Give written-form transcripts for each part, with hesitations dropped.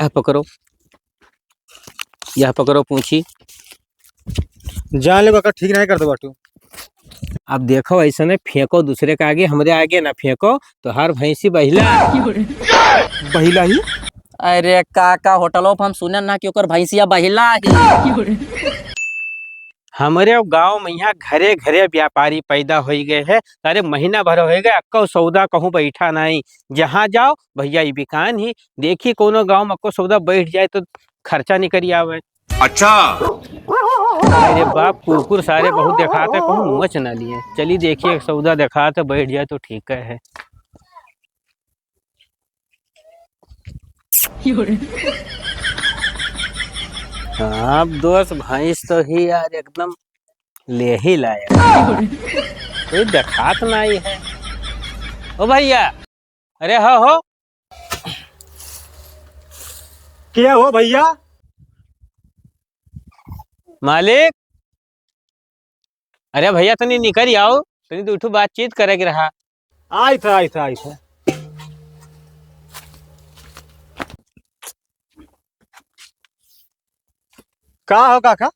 यह पकड़ो, यह पकड़ो पूंछी। जान ले काका, ठीक नहीं कर दो बाटू। अब देखो ऐसा नहीं फेंको दूसरे के आगे, हमरे आगे ना फेंको तो हर भैंसी बहिला। बहिला ही? अरे काका होटलों पर हम सुने ना कि ओकर भैंसिया बहिला ही। हमारे गांव में यहाँ घरे घरे व्यापारी पैदा हो गए हैं। अरे महीना भर हो गए अक्को सौदा कहूँ बैठा नहीं। जहाँ जाओ भैया ये बिकान ही देखी कोनो गांव में अक्को सौदा बैठ जाए तो खर्चा निकल आवे। अच्छा अरे बाप कुकुर सारे बहुत दिखाते कहूँ मच ना लिए। चलिए देखिए सौदा दिखा तो बैठ जाए तो ठीक है। हाँ दोस्त भैंस तो ही यार एकदम ले ही लाया, कोई दिखात नहीं है। ओ भैया, अरे हो क्या हो भैया? मालिक, अरे भैया तनी निकल आओ, तनी तो उठो बातचीत करे के रहा। आई था। का हो काका?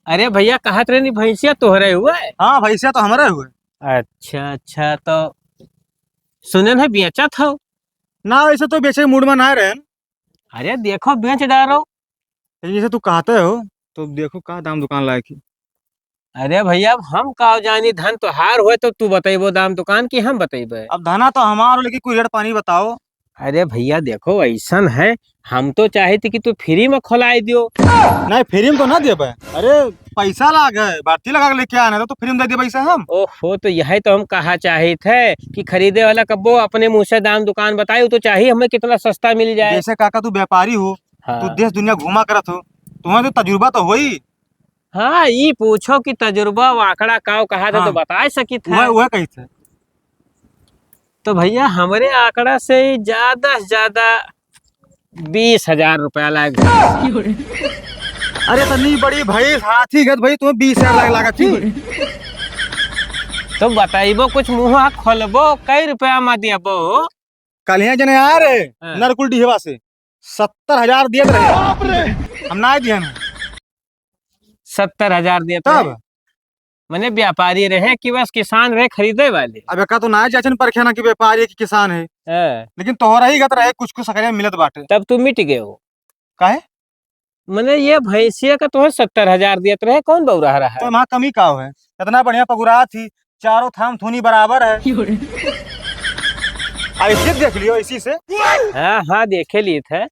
अरे भैया कहत रहे भैंसिया तोहरे हुआ है? हाँ भैंसिया तो हमारे हुए। अच्छा तो सुने ना बेचा था? ना वैसे तो बेचे मूड में ना रहे। अरे देखो बेच डालो। जैसे तू कहते हो तो देखो का दाम दुकान लायक ही। अरे भैया अब हम का जानी, धन तो हार हुए तो तू बताइबो दाम दुकान की हम बताइबे। अब धना तो हमारो, लेकिन कोई रेट पानी बताओ। अरे भैया देखो ऐसा है, हम तो चाहे थे कि तू फ्री में खोलाई दियो। नहीं फ्री में तो ना देबे। अरे पैसा लागे, बाती लगा के लेके आने तो फ्री में दे दे पैसा हम। ओहो तो यही तो हम कहा चाहे थे कि खरीदे वाला कब्बो अपने मुंह से दाम दुकान बताई तो चाहिए हमें कितना सस्ता मिल जाए। जैसे काका तू व्यापारी हो, हाँ। तू देश दुनिया घुमा करत हो, तुम्हारा तो तजुर्बा तो होई। हाँ ये पूछो कि तजुर्बा आंकड़ा काव कहा था हाँ। तो बता सकी था। वह कही थे। तो भैया हमारे आंकड़ा से ज्यादा 20,000 रुपया लाग। अरे तनी बड़ी भाई हाथी गद भाई, तुम्हें 20,000 लागा थी। तो बताइबो कुछ मुँह खोलबो, कई रुपया में दियबो? कल यहाँ जने आ रहे हाँ। नरकुल डिहवा से 70,000 दिए रहे, हम ना दिए। 70,000 दिए तब मैंने व्यापारी रहे कि बस किसान रहे खरीदे वाले? अब का तो ना जाचन परखे ना कि व्यापारी है कि किसान है, लेकिन तोहरा ही गत रहे कुछ सकरिया मिलत बाटे। तब तू मिट गए हो। काहे? मैंने ये भैंसिया का तो 70,000 दिए रहे, कौन बउरा रहा तो है? वहाँ कमी का है? इतना बढ़िया पगुरा थी, चारों थाम थूनी बराबर है। ऐसे देख लियो इसी से। हाँ देखे लिए थे।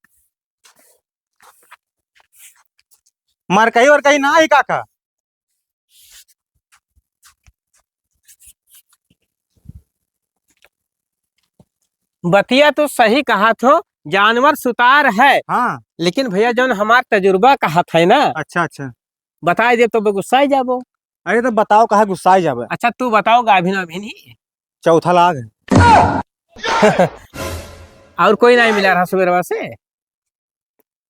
मरकई और कहीं ना ही काका। बतिया तो सही कहा थो, जानवर सुतार है। हाँ लेकिन भैया जौन हमार तजुर्बा कहा था ना, अच्छा बताए दे तो गुस्सा ही जाबो। अरे तो बताओ कहा गुस्सा जावे। अच्छा तू बताओ गाभिन वाभिन ही? चौथा लाग है। और कोई नहीं मिला रहा सुबेरवा से?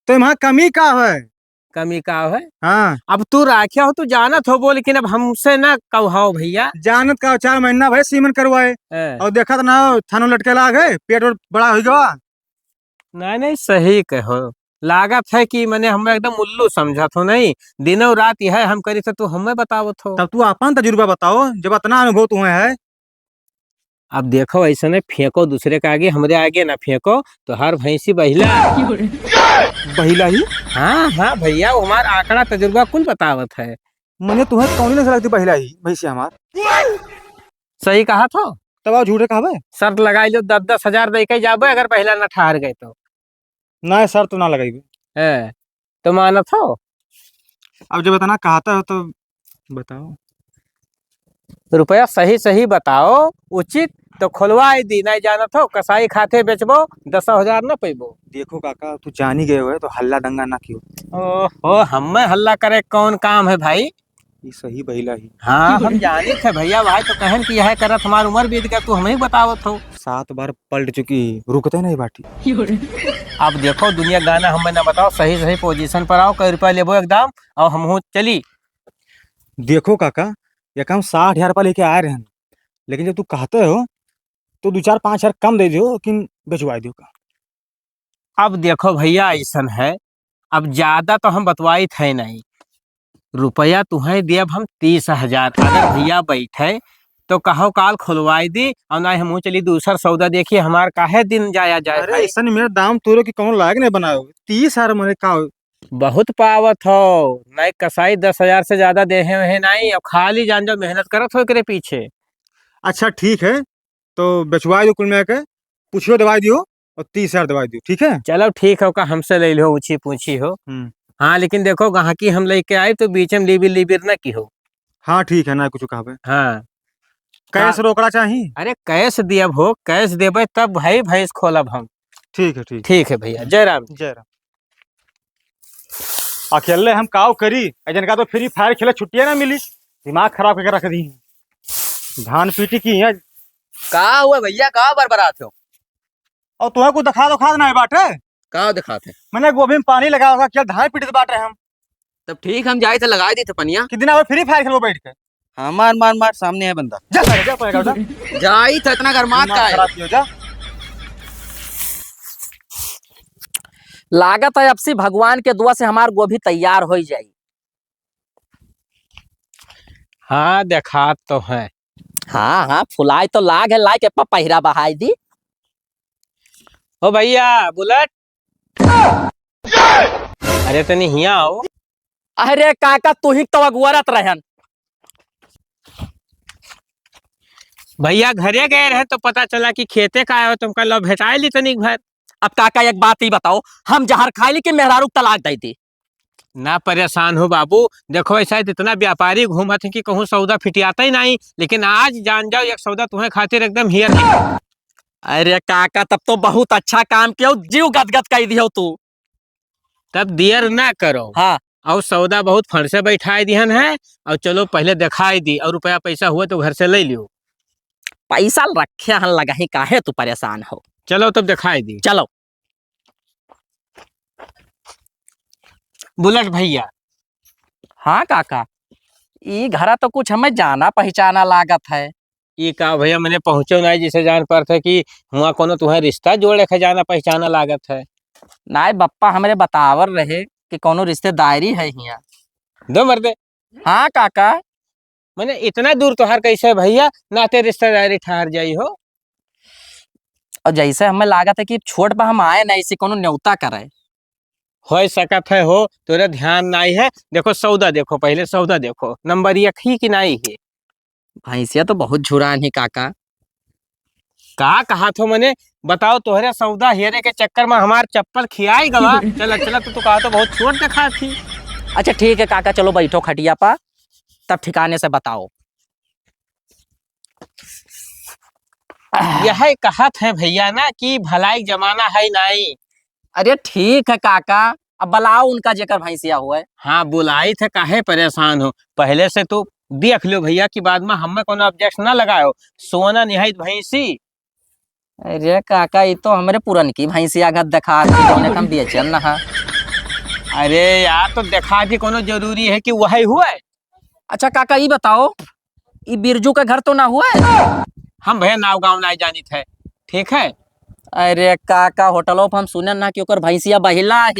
तो वहाँ कमी का है? कमी का है? हाँ अब तू राखिया हो, तू जानत हो, लेकिन अब हमसे ना कहो भैया। जानत का 4 महीना भाई सीमन करवाए और देखा तो ना थानों लटके लाग है, पेट और बड़ा हो गया। नहीं सही कहो, लागत है कि मैंने हमें एकदम उल्लू समझा थो। नहीं दिनों रात यह हम करी थे तो हमें बताओ थो। तब तू अपन तजुर्बा बताओ, जब इतना अनुभव तुम्हें है। अब देखो ऐसा नहीं फेंको दूसरे के आगे, हमरे आगे ना फेंको तो हर भैंसी बहिला। बहिला ही? हाँ भैया हमारा आंकड़ा तजुर्बा कुल बतावत है। मैंने तुम्हें कौन नहीं लगती बहिला ही भैंसी हमार? सही कहा था। तब आप झूठे कहा? शर्त लगाई लो 10-10 हजार दे के जाबे अगर पहला न ठहर गए तो। ना सर तो ना लगाई। तो मानत हो? अब जब इतना कहता हो तो बताओ। रुपया सही बताओ, उचित तो खोलवाई दी। नहीं जानत हो कसाई खाते बेचबो 10,000 न पैबो। देखो काका तू जान ही गए हो तो हल्ला दंगा ना क्यों। ओहो हमें हल्ला करे कौन काम है भाई? ये सही बहिला ही। हाँ हम जाने थे भैया, भाई तो कहन कि यह करत हमारी उम्र बीत गया, तू हमें बतावत हो। 7 बार पलट चुकी, रुकते नहीं बाटी। अब देखो दुनिया गाना हमें ना बताओ, सही पोजीशन पर आओ, कई रुपया लेबो एकदम और हम चली। देखो काका ये काम 60,000 रुपया लेके आ रहे हैं, लेकिन जब तू कहते हो तो 2-4-5 हजार कम दे दो, लेकिन बेचवा दो का। अब देखो भैया ऐसन है, अब ज्यादा तो हम बतवाई थे नहीं। रुपया तुम्हें देब हम 30,000। अगर भैया बैठे तो कहो काल खुलवाई दी, और ना हम चली दूसर सौदा देखिए हमार काहे दिन जाया जाए अरे भाई। ऐसा नहीं, मेरा दाम तोरो की कौन लायक नहीं बनाओ। 30,000 मैंने कहा। बहुत पावत हो नहीं, कसाई 10,000 से ज्यादा देहे है नहीं। अब खाली जान जाओ मेहनत करत हो करे पीछे। अच्छा ठीक है, तो बेचवा दो कुल मिला के, पूछियो दवाई दियो और 30,000 दवाई दियो, ठीक है। चलो ठीक है, का हमसे ले लो, ऊंची पूछी हो। हाँ लेकिन देखो गाहकी हम लेके आए तो बीच में लिबिर लिबिर न की हो। हाँ ठीक है, ना कुछ कहा। हाँ कैश रोकड़ा चाहिए। अरे कैश दियब हो, कैश देबे तब भाई भैंस खोलब हम। ठीक है ठीक। ठीक है भैया, जय राम। जय राम। अकेले हम काव करी, एजन का तो फ्री फायर खेले छुट्टियां ना मिली, दिमाग खराब करके रख दी। धान पीटी की है। का हुआ भैया, का बरबरात हो? और तुम्हें कुछ दिखा दो खाद ना बाटे। का दिखाते? मैंने गोभी में पानी लगा होगा, क्या धान पीटे बाटे हम। तब ठीक, हम जाए थे लगा दी थे पनिया। कितने दिन फ्री फायर खेलो बैठ के। हाँ मार मार मार, सामने है बंदा। जा जा जा पड़ेगा जा। जाई था इतना गरमात का है। खराब कियो जा। लागत है अब से भगवान के दुआ से हमार गोभी तैयार हो जाई। हाँ देखा तो है। हाँ हाँ, फुलाई तो लाग है, लाग के पहिरा बहाई दी। ओ भैया बुलेट, अरे तनी हिया आओ। अरे काका तू ही तो अगुवरत रहन। भैया घरे गए रहे तो पता चला कि खेते का आयो, तुमका लो भेटाई ली तनिक भर। अब काका एक बात ही बताओ, हम जहर खाई ली कि मेहरारू तलाक दी थी? ना परेशान हो बाबू, देखो ऐसा इतना व्यापारी घूमत है कि कहूँ सौदा फिटियाता ही नहीं, लेकिन आज जान जाओ एक सौदा तुम्हें खातिर एकदम हियर नहीं। अरे काका तब तो बहुत अच्छा काम किया, जीव गदगद कर दियो तू। तब देर ना करो। हाँ और सौदा बहुत फंड से बैठाए दिहन है, और चलो पहले दिखाई दी, और रुपया पैसा हुआ तो घर से ले लियो। पैसा रखे हन लगा ही, काहे तू परेशान हो। चलो तब दिखाई दी। चलो। बुलेट भैया। हाँ काका, ई घरा तो कुछ हमें जाना पहचाना लागत है। ये कहा भैया मैंने पहुंचो नहीं, जिसे जान पर थे कि हुआ कोनो तुम्हें रिश्ता जोड़े खजाना पहचाना लागत है। नाय बप्पा हमरे बतावर रहे कि कोनो रिश्तेदारी है यहाँ। दो मर्दे। हाँ काका। मैंने इतना दूर तो हर कैसे भैया नाते रिश्तेदारी ठहर जाई हो। और जैसे हमें लागत है कि छोट पर हम आए नहीं, इसी कोनो न्योता करे। हो सकत है हो, तोरे ध्यान नहीं है। देखो सौदा देखो, पहले सौदा देखो, नंबर एक ही कि नहीं है। भैंसिया तो बहुत झुरान ही काका। कहा थो मैंने, बताओ तोहरे सौदा हेरे के चक्कर में हमार चप्पल खियाई गवा। चला चला, तो कहा तो बहुत छोट दिखा थी। अच्छा ठीक है काका, चलो बैठो खटिया पा, तब ठिकाने से बताओ। यह कहत है भैया ना कि भलाई जमाना है नहीं। अरे ठीक है काका, अब बुलाओ उनका जेकर भैंसिया हुआ है। हाँ बुलाई थे, काहे परेशान हो। पहले से तो देख लो भैया कि बाद में हमें कोनो ऑब्जेक्शन ना लगाओ। सोना निहायत भैंसी। अरे काका, ये तो हमारे पुरन की भैंसिया घर दिखा दी, हम बेचन ना। अरे यार तो दिखा दी, कोनो जरूरी है कि वही हुआ है। अच्छा काका ये बताओ, ये बिरजू का घर तो ना हुआ है? हम भैया नाव गाँव नहीं जानी थे, ठीक है। अरे काका, होटलों पर हम सुने ना कि ओकर भैंसिया बहिला है।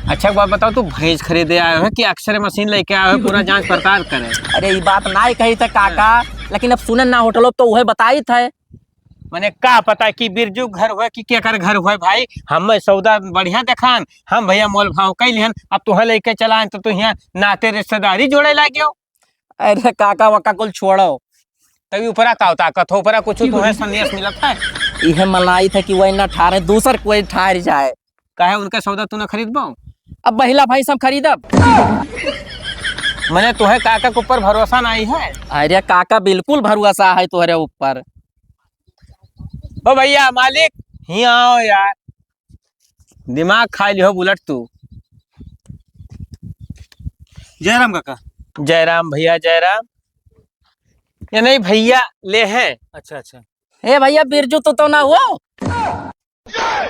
अच्छा एक बात बताओ, तू भैंस खरीदे आयो है कि एक्सरे मशीन लेके आयो है पूरा जांच पड़ताल करे? अरे ये बात ना ही कही थे काका, लेकिन अब सुने ना होटलों तो वह बताई थे। मैंने का पता कि बिरजू घर हुआ कि क्या कर घर हुआ भाई। हम सौदा बढ़िया दिखान, हम भैया मोल भाव कैलिहन, अब तुहे लेके चला तो तू यहाँ नाते रिश्तेदारी जोड़े लागियो। अरे काका वक्का कुल छोड़ो, तभी ऊपरा का ताकत हो, ऊपरा कुछ तुम्हें संदेश मिलत है। यह मलाई था कि वही ना ठारे, दूसर कोई ठार जाए। काहे उनका सौदा तू न खरीदबो? अब बहिला भाई सब खरीदब। मैंने तुहे काका के ऊपर भरोसा नहीं है। अरे काका बिल्कुल भरोसा है तुम्हारे ऊपर। ओ भैया मालिक, ही आओ यार, दिमाग खा लियो बुलेट तू। जयराम काका। जयराम भैया जयराम। या नहीं भैया ले हैं। अच्छा अच्छा। ए भैया बिरजू तो ना हुआ?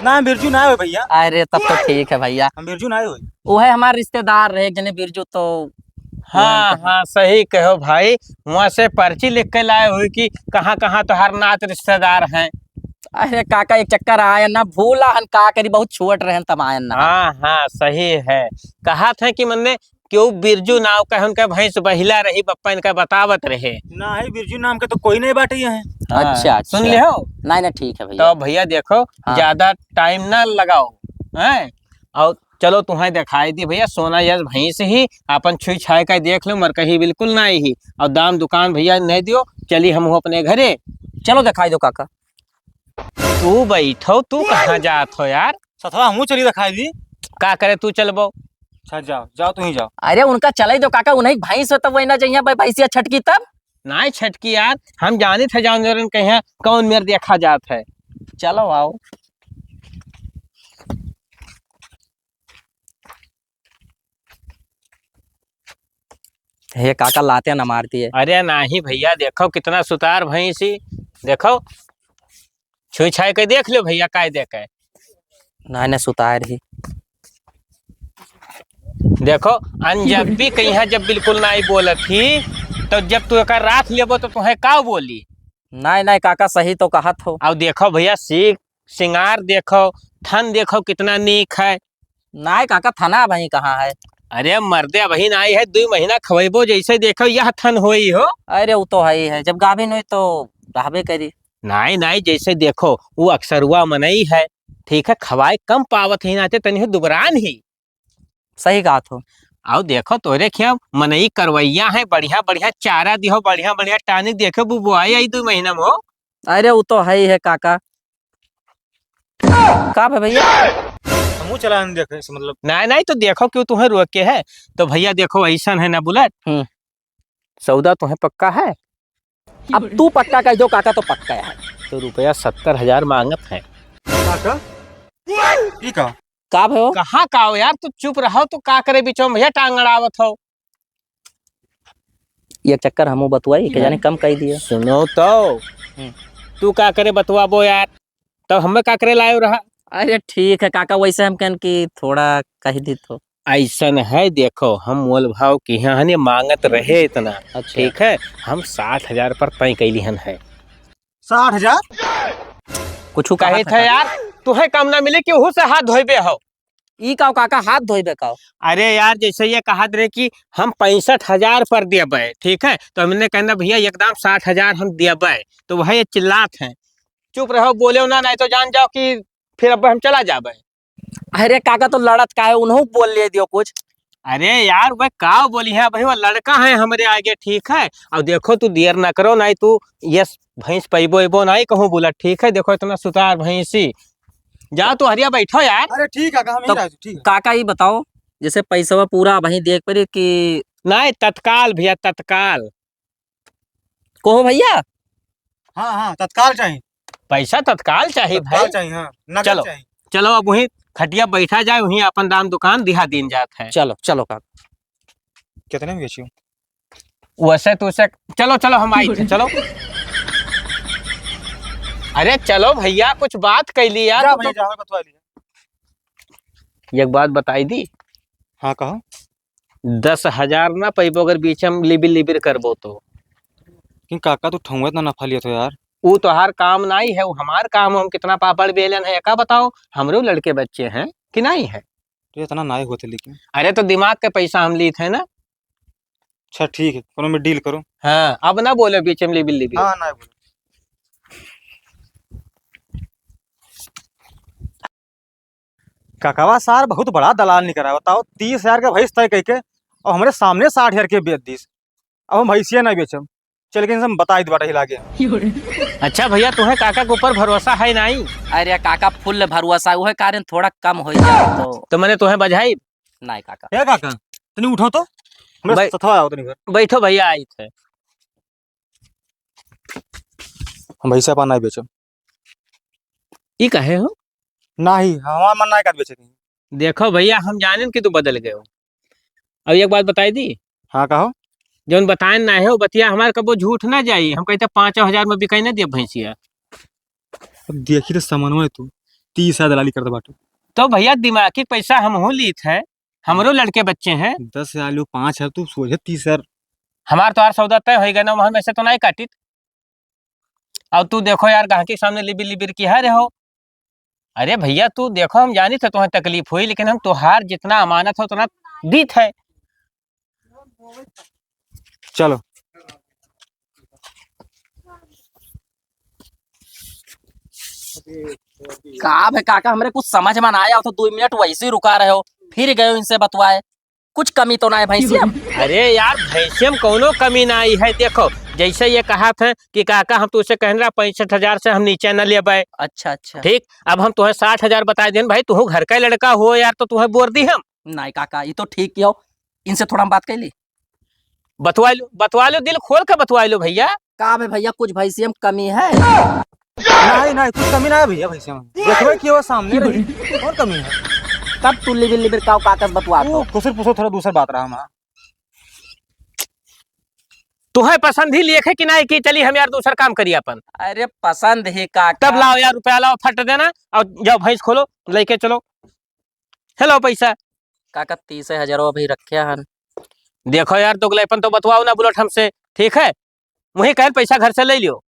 ना हम बिरजू ना आए भैया। अरे तब तो ठीक है भैया, हम बिरजू ना आए। वो है हमारे रिश्तेदार रहे जने बिरजू तो। हाँ हाँ सही कहो भाई, वहाँ से पर्ची लिख के लाए हुए कि कहाँ कहाँ तो हर नात रिश्तेदार हैं। अरे काका एक चक्कर आया ना, भूला हन का करी, बहुत छुअट रहन तब आयन ना। हाँ हाँ सही है। कहा था कि मैंने क्यों बिरजू नाव का उनका भैंस बहिला रही पप्पा इनका बतावत रहे। ना है बिरजू नाम के तो कोई नहीं बाटे यहाँ। हाँ, अच्छा सुन अच्छा। ले हो। नहीं नहीं ठीक है भैया। तो भैया देखो हाँ। ज्यादा टाइम ना लगाओ हैं। और चलो तुम्हें दिखाई दी भैया सोना यस भैंस ही अपन छुई छाई का देख लो मर कहीं बिल्कुल ना ही। और दाम दुकान भैया नहीं दियो चली हम अपने घरे। चलो दिखाई दो काका। तू बैठो तू कहाँ जात हो यार। सथवा हमू चली दिखाई दी। का करे तू चलबो। अच्छा जाओ जाओ तुम ही जाओ। अरे उनका चलाई दो काका, उन्हें भैंस हो तब वही ना चाहिए भाई, भैंसिया छटकी तब। ना छटकी यार हम जाने थे जानवर कहीं कौन मेरे देखा जात है। चलो आओ। ये काका लाते न मारती है। अरे नहीं भैया देखो कितना सुतार भैंसी। देखो छुई छाई के देख लो भैया काय देखे। नहीं नहीं सुतार ही। देखो अनजब भी कहीं जब बिल्कुल नहीं बोलत थी तो जब तू एक रात लेबो तो तुम्हें का बोली। नहीं नहीं काका सही तो कहा हो। अब देखो भैया सीख सिंगार देखो थन देखो कितना नीक है। नहीं काका थाना भाई कहाँ है। अरे मर्दे वही आई है 2 महीना खवेबो जैसे देखो यह थन होई हो। अरे वो तो है ही है, जब गाभिन हुई तो रहबे करी। नहीं नहीं जैसे देखो वो अक्सर हुआ मनई है ठीक है खवाए कम पावत ही नाते तनी दुबरान ही। सही कहा हो। आओ देखो तोरे क्या मनई करवैया है बढ़िया बढ़िया चारा दिहो बढ़िया बढ़िया टानिक देखो बुआई आई 2 महीना में हो। अरे वो तो है ही है काका। का है भैया। हमू चला देखे से मतलब। नहीं नहीं तो देखो क्यों तुम्हें रोक के है। तो भैया देखो ऐसा है ना बुलेट सौदा तुम्हें पक्का है। अब तू पक्का कह दो काका तो पक्का है। तो रुपया 70,000 मांगत है। काका ई का का भयो। कहाँ का हो यार तू चुप रहो तो का करे बीचों में भैया टांग अड़ावत हो। ये चक्कर हमू बतुआई के जाने कम कह दिया। सुनो तो तू का करे बतवाबो यार तो हमें का करे लायो रहा। अरे ठीक है काका, वैसे हम कहन कि थोड़ा कह दी तो। ऐसन है देखो हम मोल भाव की यहाँ मांगत रहे इतना। अच्छा ठीक है हम 60,000 पर तय कैली हन है। 60,000 कुछ कहे थे यार तुम्हें कम ना मिले कि उहू से हाथ धोबे हो। ई का काका हाथ धोइबे का। अरे यार जैसे ये कहा रहे कि हम 65,000 पर देबे ठीक है तो हमने कहना भैया एकदम 60,000 हम देबे तो वह ये चिल्लात है। चुप रहो बोले ना नहीं तो जान जाओ कि फिर अब हम चला जाबे। अरे काका तो लड़त का है, उन्हों बोल ले दियो कुछ। अरे यार वह का बोली है भाई वो लड़का है हमारे आगे ठीक है। अब देखो तू देर ना करो नहीं तू यस भैंस पैबो एबो नहीं कहूँ बोला ठीक है। देखो इतना सुतार भैंसी जा तू हरिया बैठो यार। अरे ठीक है हम तो ही ठीक है। काका ये बताओ जैसे पैसा पूरा वही देख पड़े कि नहीं तत्काल भैया तत्काल। कहो भैया। हाँ हाँ तत्काल चाहिए। पैसा तत्काल चाहिए तत्काल भाई। चाहिए हाँ नगद चलो। चाहिए। चलो अब वहीं खटिया बैठा जाए वहीं अपन दाम दुकान दिहा दिन जात है। चलो चलो काका। कितने में बेची वैसे तो उसे चलो चलो हम आई थे चलो। अरे चलो भैया कुछ बात कैली यार जा तू भैया जा बतवा लीजिए। तो एक बात बताई दी हाँ कहो 10,000 ना पैबो अगर बीच हम लिबिर लिबिर करबो तो। कि काका तू ठहुआ इतना नफा लिया तो यार। वो तो हर काम नहीं है वो हमार काम हम कितना पापड़ बेलन है का बताओ हमरो लड़के बच्चे हैं कि नहीं है। तो इतना ना होते लेकिन। अरे तो दिमाग के पैसा हम ली थे ना। अच्छा ठीक है कोनो में डील करो। हाँ अब ना बोले बीच में लिबिर लिबिर। हाँ ना बोलो। काकावा सार बहुत बड़ा दलाल निकल रहा है बताओ 30,000 का भैंस तय कह के और हमारे सामने 60,000 के बेच दीस। अब हम भैंसिया नहीं बेचम चल के हम बता बाटा हिला के। अच्छा भैया तुम्हें काका के ऊपर भरोसा है नहीं। अरे काका फुल भरोसा है कारण थोड़ा कम हो जाए तो मैंने तुम्हें बधाई। नहीं काका। क्या काका तनी उठो तो हमें भाई- सथवा आओ तनी घर। बैठो भैया आई थे। हम भैंसा पा नहीं बेचम। ये कहे हो। ना ही हमारा मन ना बेचे कहीं। देखो भैया हम जाने कि तू बदल गए हो। अब एक बात बताई दी हाँ कहो जो बताए ना है वो बतिया हमारे कबो झूठ ना जाई हम कहते 5,000 में बिकाई ना दिया भैंसिया। अब देखी तो सामान तू 30,000 दलाली कर दे बाटू। तो भैया दिमागी पैसा हम ली थे हमरो लड़के बच्चे हैं। 10,000 लो 5,000 तू सोचे 30,000। हमार तो यार सौदा तय हो गया ना वहां में से तो नहीं काटित। और तू देखो यार गांव के सामने लिबिर लिबिर की है हो। अरे भैया तू देखो, हम जानी थे तुम्हें तकलीफ हुई, लेकिन हम तुहार जितना अमानत हो उतना दीत है। चलो का भाई काका, हमरे कुछ समझ में ना आया तो 2 मिनट वैसे ही रुका रहे हो, फिर गए हो इनसे बतवाए। कुछ कमी तो ना है भैंसिया? अरे यार भैंसियम कौनो कमी ना आई है। देखो जैसे ये कहा था कि काका हम तुझसे कहना 65,000 से हम नीचे न ले पाए। अच्छा अच्छा। ठीक, अब हम तुम्हें 60,000 बता दें भाई, तू घर का लड़का हो यार, तो तुम्हें बोल दी हम। नहीं काका, ये तो ठीक किया हो, इनसे थोड़ा हम बात कर ली। बतवा लो, दिल खोल कर बतवा लो भैया। का भाई भैया कुछ भैंसिया में कमी है? नहीं नहीं, कुछ कमी ना है भैया भैंसिया में। देखबे कि वो सामने रही, और कमी है। तब तू लिबिर लिबिर का काकस बतवा दो। कुछ पूछो, थोड़ा दूसरा बात रहा हमारा। तुम्हें पसंद ही लिखे कि नहीं कि चली हम यार दूसरा काम करिए अपन। अरे पसंद है काका। तब लाओ यार रुपया लाओ, फट देना और जाओ भैंस खोलो लेके चलो। हेलो पैसा काका 30,000 अभी रखे हन। देखो यार दोगलेपन तो बतवाओ ना बुलेट हमसे, ठीक है? वही कह पैसा घर से ले लियो।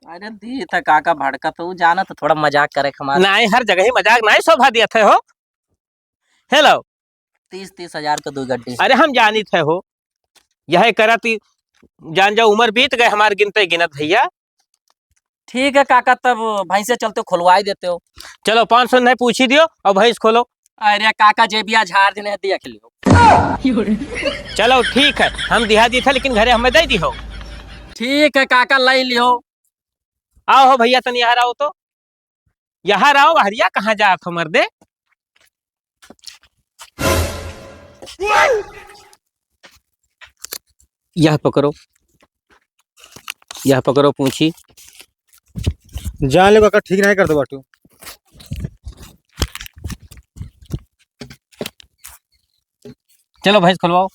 अरे दी था काका भड़का, तो जाना तो थोड़ा मजाक करे हमारे। नहीं, हर जगह ही मजाक नहीं शोभा दिया थे हो। हेलो 30,000 के 2 गड्डी। अरे हम जानी थे हो, यह करत जान जाओ, उम्र बीत गए हमारे गिनते गिनत भैया। ठीक है काका, तब भैंसे चलते खुलवाई देते हो। चलो 500 नहीं पूछी दियो और भैंस खोलो। अरे काका जे बिया झाड़ देने देख लियो। चलो ठीक है, हम दिहा दी था लेकिन घरे हमें दे दी हो। ठीक है काका ले लियो। आओ हो भैया तन यहाँ आओ, तो यहाँ आओ। हरिया कहाँ जा तो मर्दे। यह पकड़ो पूछी। जान ले काका, ठीक नहीं कर दो बाटू। चलो भैंस खुलवाओ।